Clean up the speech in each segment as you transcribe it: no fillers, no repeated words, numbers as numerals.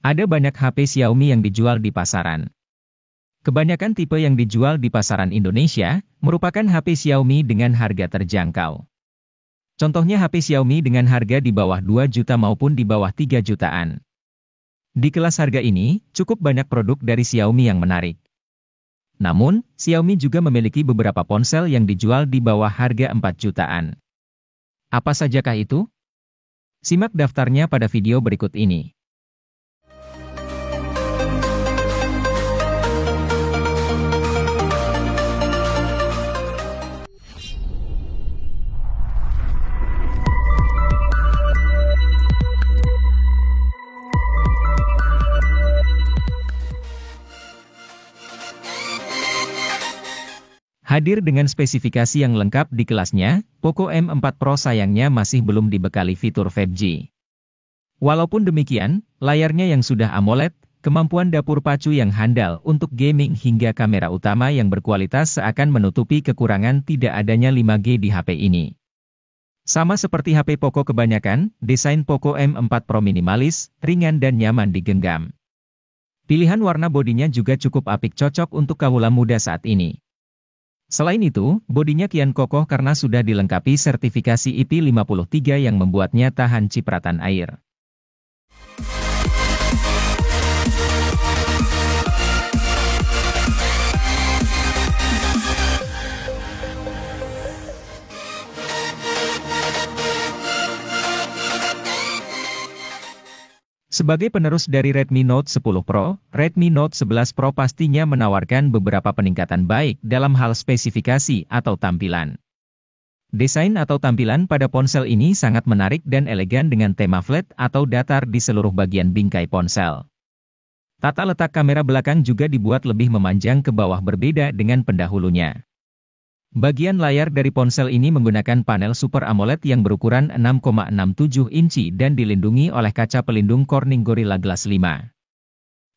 Ada banyak HP Xiaomi yang dijual di pasaran. Kebanyakan tipe yang dijual di pasaran Indonesia merupakan HP Xiaomi dengan harga terjangkau. Contohnya HP Xiaomi dengan harga di bawah 2 juta maupun di bawah 3 jutaan. Di kelas harga ini, cukup banyak produk dari Xiaomi yang menarik. Namun, Xiaomi juga memiliki beberapa ponsel yang dijual di bawah harga 4 jutaan. Apa sajakah itu? Simak daftarnya pada video berikut ini. Hadir dengan spesifikasi yang lengkap di kelasnya, Poco M4 Pro sayangnya masih belum dibekali fitur 5G. Walaupun demikian, layarnya yang sudah AMOLED, kemampuan dapur pacu yang handal untuk gaming hingga kamera utama yang berkualitas seakan menutupi kekurangan tidak adanya 5G di HP ini. Sama seperti HP Poco kebanyakan, desain Poco M4 Pro minimalis, ringan dan nyaman digenggam. Pilihan warna bodinya juga cukup apik cocok untuk kaula muda saat ini. Selain itu, bodinya kian kokoh karena sudah dilengkapi sertifikasi IP53 yang membuatnya tahan cipratan air. Sebagai penerus dari Redmi Note 10 Pro, Redmi Note 11 Pro pastinya menawarkan beberapa peningkatan baik dalam hal spesifikasi atau tampilan. Desain atau tampilan pada ponsel ini sangat menarik dan elegan dengan tema flat atau datar di seluruh bagian bingkai ponsel. Tata letak kamera belakang juga dibuat lebih memanjang ke bawah berbeda dengan pendahulunya. Bagian layar dari ponsel ini menggunakan panel Super AMOLED yang berukuran 6,67 inci dan dilindungi oleh kaca pelindung Corning Gorilla Glass 5.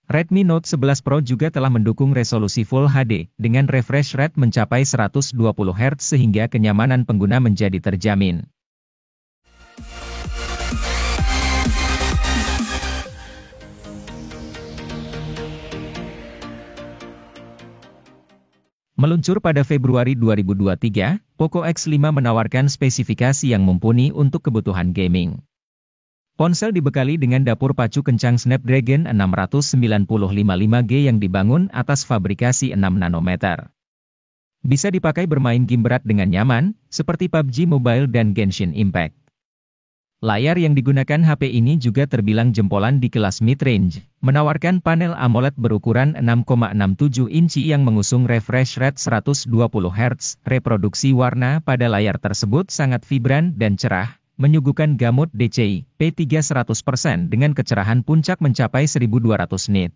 Redmi Note 11 Pro juga telah mendukung resolusi Full HD, dengan refresh rate mencapai 120 Hz sehingga kenyamanan pengguna menjadi terjamin. Meluncur pada Februari 2023, Poco X5 menawarkan spesifikasi yang mumpuni untuk kebutuhan gaming. Ponsel dibekali dengan dapur pacu kencang Snapdragon 695 5G yang dibangun atas fabrikasi 6 nanometer. Bisa dipakai bermain game berat dengan nyaman, seperti PUBG Mobile dan Genshin Impact. Layar yang digunakan HP ini juga terbilang jempolan di kelas mid-range, menawarkan panel AMOLED berukuran 6,67 inci yang mengusung refresh rate 120 Hz. Reproduksi warna pada layar tersebut sangat vibran dan cerah, menyuguhkan gamut DCI P3 100% dengan kecerahan puncak mencapai 1200 nit.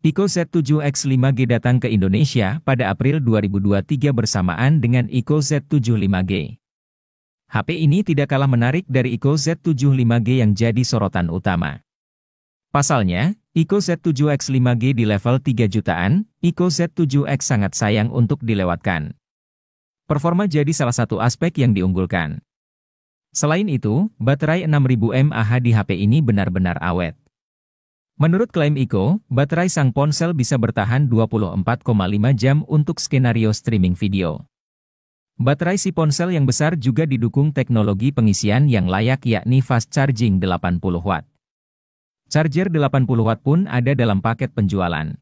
Ico Z7 X 5G datang ke Indonesia pada April 2023 bersamaan dengan Ico Z7 5G. HP ini tidak kalah menarik dari Ico Z7 5G yang jadi sorotan utama. Pasalnya, Ico Z7 X 5G di level 3 jutaan, Ico Z7 X sangat sayang untuk dilewatkan. Performa jadi salah satu aspek yang diunggulkan. Selain itu, baterai 6000 mAh di HP ini benar-benar awet. Menurut klaim Ico, baterai sang ponsel bisa bertahan 24,5 jam untuk skenario streaming video. Baterai si ponsel yang besar juga didukung teknologi pengisian yang layak yakni fast charging 80 watt. Charger 80 watt pun ada dalam paket penjualan.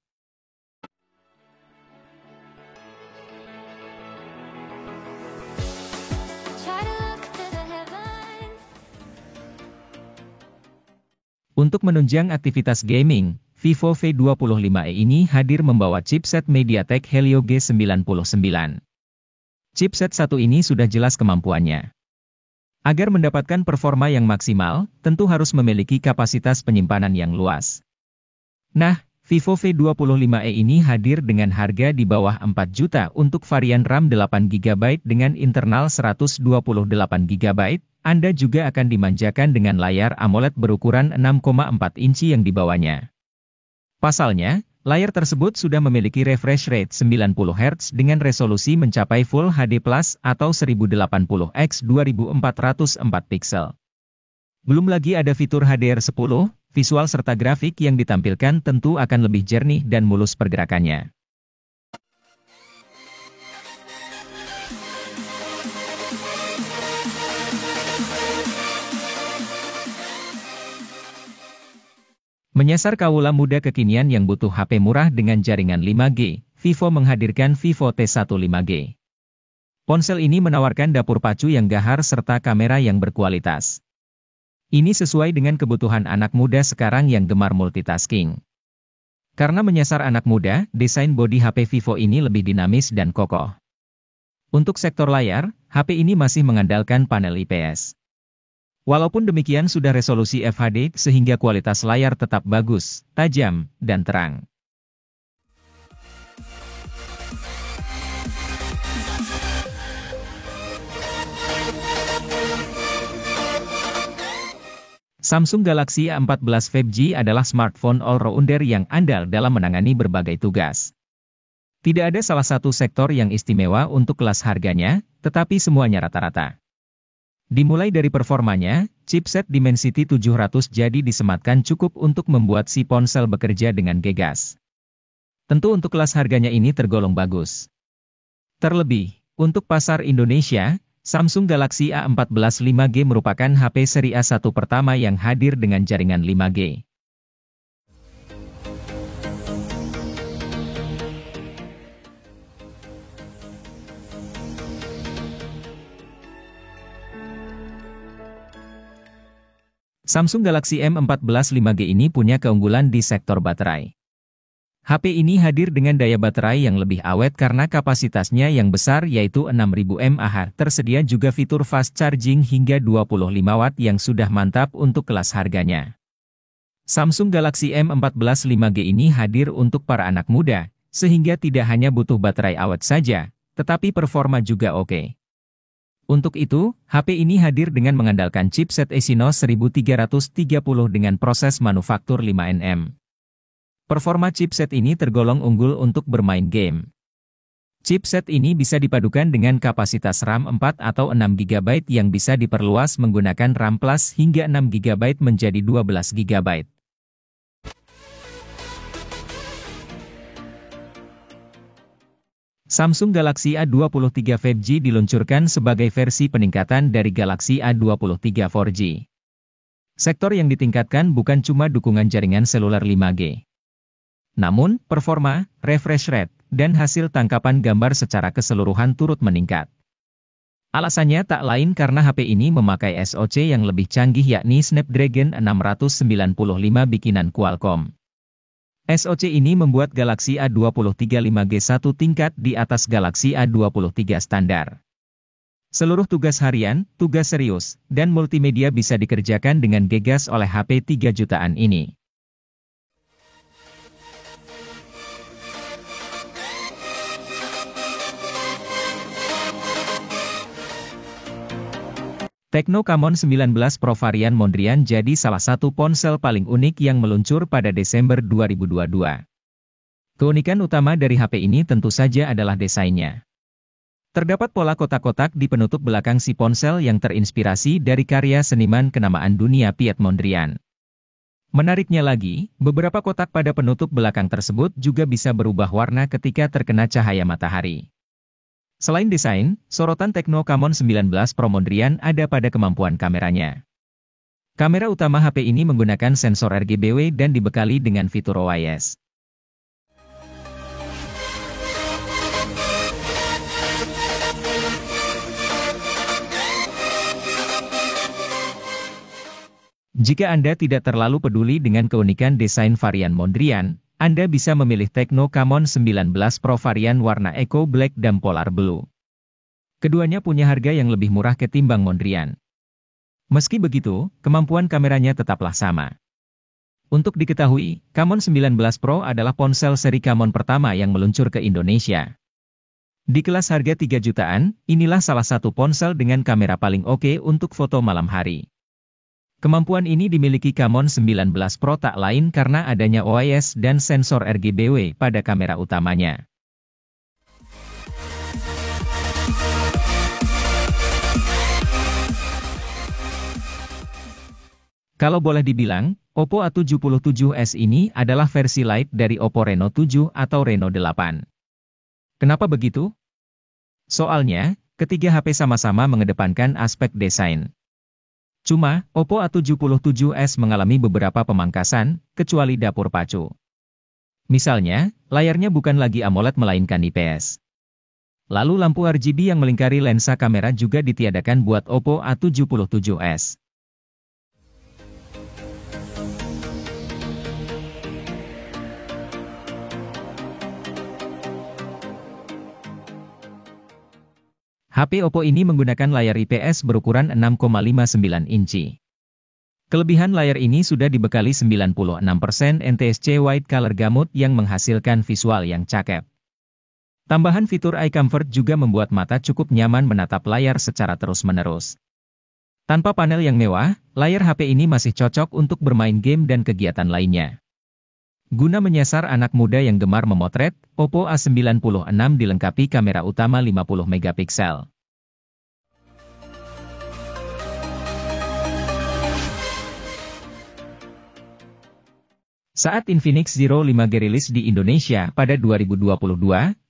Untuk menunjang aktivitas gaming, Vivo V25e ini hadir membawa chipset MediaTek Helio G99. Chipset satu ini sudah jelas kemampuannya. Agar mendapatkan performa yang maksimal, tentu harus memiliki kapasitas penyimpanan yang luas. Nah, Vivo V25e ini hadir dengan harga di bawah 4 juta untuk varian RAM 8GB dengan internal 128GB. Anda juga akan dimanjakan dengan layar AMOLED berukuran 6,4 inci yang dibawanya. Pasalnya, Layar tersebut sudah memiliki refresh rate 90 Hz dengan resolusi mencapai Full HD Plus atau 1080 x 2404 piksel. Belum lagi ada fitur HDR10, visual serta grafik yang ditampilkan tentu akan lebih jernih dan mulus pergerakannya. Menyasar kaula muda kekinian yang butuh HP murah dengan jaringan 5G, Vivo menghadirkan Vivo T1 5G. Ponsel ini menawarkan dapur pacu yang gahar serta kamera yang berkualitas. Ini sesuai dengan kebutuhan anak muda sekarang yang gemar multitasking. Karena menyasar anak muda, desain bodi HP Vivo ini lebih dinamis dan kokoh. Untuk sektor layar, HP ini masih mengandalkan panel IPS. Walaupun demikian sudah resolusi FHD sehingga kualitas layar tetap bagus, tajam, dan terang. Samsung Galaxy A14 5G adalah smartphone all-rounder yang andal dalam menangani berbagai tugas. Tidak ada salah satu sektor yang istimewa untuk kelas harganya, tetapi semuanya rata-rata. Dimulai dari performanya, chipset Dimensity 700 jadi disematkan cukup untuk membuat si ponsel bekerja dengan gegas. Tentu untuk kelas harganya ini tergolong bagus. Terlebih, untuk pasar Indonesia, Samsung Galaxy A14 5G merupakan HP seri A1 pertama yang hadir dengan jaringan 5G. Samsung Galaxy M14 5G ini punya keunggulan di sektor baterai. HP ini hadir dengan daya baterai yang lebih awet karena kapasitasnya yang besar yaitu 6000 mAh. Tersedia juga fitur fast charging hingga 25 Watt yang sudah mantap untuk kelas harganya. Samsung Galaxy M14 5G ini hadir untuk para anak muda, sehingga tidak hanya butuh baterai awet saja, tetapi performa juga oke. Untuk itu, HP ini hadir dengan mengandalkan chipset Exynos 1330 dengan proses manufaktur 5nm. Performa chipset ini tergolong unggul untuk bermain game. Chipset ini bisa dipadukan dengan kapasitas RAM 4 atau 6 GB yang bisa diperluas menggunakan RAM Plus hingga 6 GB menjadi 12 GB. Samsung Galaxy A23 5G diluncurkan sebagai versi peningkatan dari Galaxy A23 4G. Sektor yang ditingkatkan bukan cuma dukungan jaringan seluler 5G. Namun, performa, refresh rate, dan hasil tangkapan gambar secara keseluruhan turut meningkat. Alasannya tak lain karena HP ini memakai SoC yang lebih canggih yakni Snapdragon 695 bikinan Qualcomm. SoC ini membuat Galaxy A23 5G satu tingkat di atas Galaxy A23 standar. Seluruh tugas harian, tugas serius, dan multimedia bisa dikerjakan dengan gegas oleh HP 3 jutaan ini. Tecno Camon 19 Pro varian Mondrian jadi salah satu ponsel paling unik yang meluncur pada Desember 2022. Keunikan utama dari HP ini tentu saja adalah desainnya. Terdapat pola kotak-kotak di penutup belakang si ponsel yang terinspirasi dari karya seniman kenamaan dunia Piet Mondrian. Menariknya lagi, beberapa kotak pada penutup belakang tersebut juga bisa berubah warna ketika terkena cahaya matahari. Selain desain, sorotan Tecno Camon 19 Pro Mondrian ada pada kemampuan kameranya. Kamera utama HP ini menggunakan sensor RGB dan dibekali dengan fitur OIS. Jika Anda tidak terlalu peduli dengan keunikan desain varian Mondrian, Anda bisa memilih Tecno Camon 19 Pro varian warna Eco Black dan Polar Blue. Keduanya punya harga yang lebih murah ketimbang Mondrian. Meski begitu, kemampuan kameranya tetaplah sama. Untuk diketahui, Camon 19 Pro adalah ponsel seri Camon pertama yang meluncur ke Indonesia. Di kelas harga 3 jutaan, inilah salah satu ponsel dengan kamera paling oke untuk foto malam hari. Kemampuan ini dimiliki Camon 19 Pro tak lain karena adanya OIS dan sensor RGB pada kamera utamanya. Kalau boleh dibilang, Oppo A77s ini adalah versi light dari Oppo Reno 7 atau Reno 8. Kenapa begitu? Soalnya, ketiga HP sama-sama mengedepankan aspek desain. Cuma, Oppo A77s mengalami beberapa pemangkasan, kecuali dapur pacu. Misalnya, layarnya bukan lagi AMOLED melainkan IPS. Lalu lampu RGB yang melingkari lensa kamera juga ditiadakan buat Oppo A77s. HP Oppo ini menggunakan layar IPS berukuran 6,59 inci. Kelebihan layar ini sudah dibekali 96% NTSC White Color Gamut yang menghasilkan visual yang cakep. Tambahan fitur Eye Comfort juga membuat mata cukup nyaman menatap layar secara terus-menerus. Tanpa panel yang mewah, layar HP ini masih cocok untuk bermain game dan kegiatan lainnya. Guna menyasar anak muda yang gemar memotret, Oppo A96 dilengkapi kamera utama 50 megapiksel. Saat Infinix Zero 5G rilis di Indonesia pada 2022,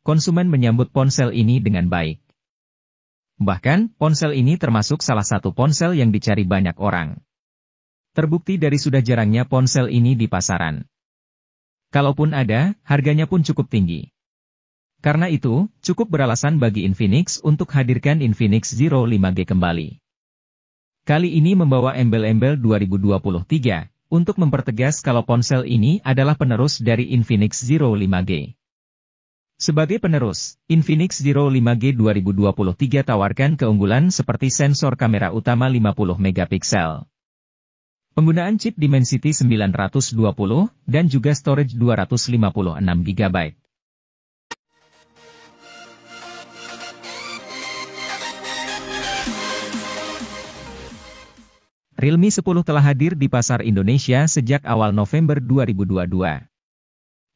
konsumen menyambut ponsel ini dengan baik. Bahkan, ponsel ini termasuk salah satu ponsel yang dicari banyak orang. Terbukti dari sudah jarangnya ponsel ini di pasaran. Kalaupun ada, harganya pun cukup tinggi. Karena itu, cukup beralasan bagi Infinix untuk hadirkan Infinix Zero 5G kembali. Kali ini membawa embel-embel 2023, untuk mempertegas kalau ponsel ini adalah penerus dari Infinix Zero 5G. Sebagai penerus, Infinix Zero 5G 2023 tawarkan keunggulan seperti sensor kamera utama 50 megapiksel. Penggunaan chip Dimensity 920, dan juga storage 256 GB. Realme 10 telah hadir di pasar Indonesia sejak awal November 2022.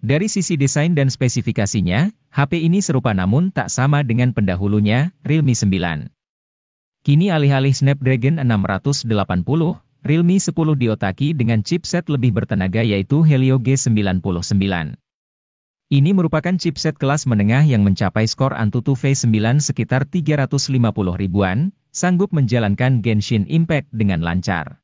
Dari sisi desain dan spesifikasinya, HP ini serupa namun tak sama dengan pendahulunya, Realme 9. Kini alih-alih Snapdragon 680, Realme 10 diotaki dengan chipset lebih bertenaga yaitu Helio G99. Ini merupakan chipset kelas menengah yang mencapai skor Antutu V9 sekitar 350 ribuan, sanggup menjalankan Genshin Impact dengan lancar.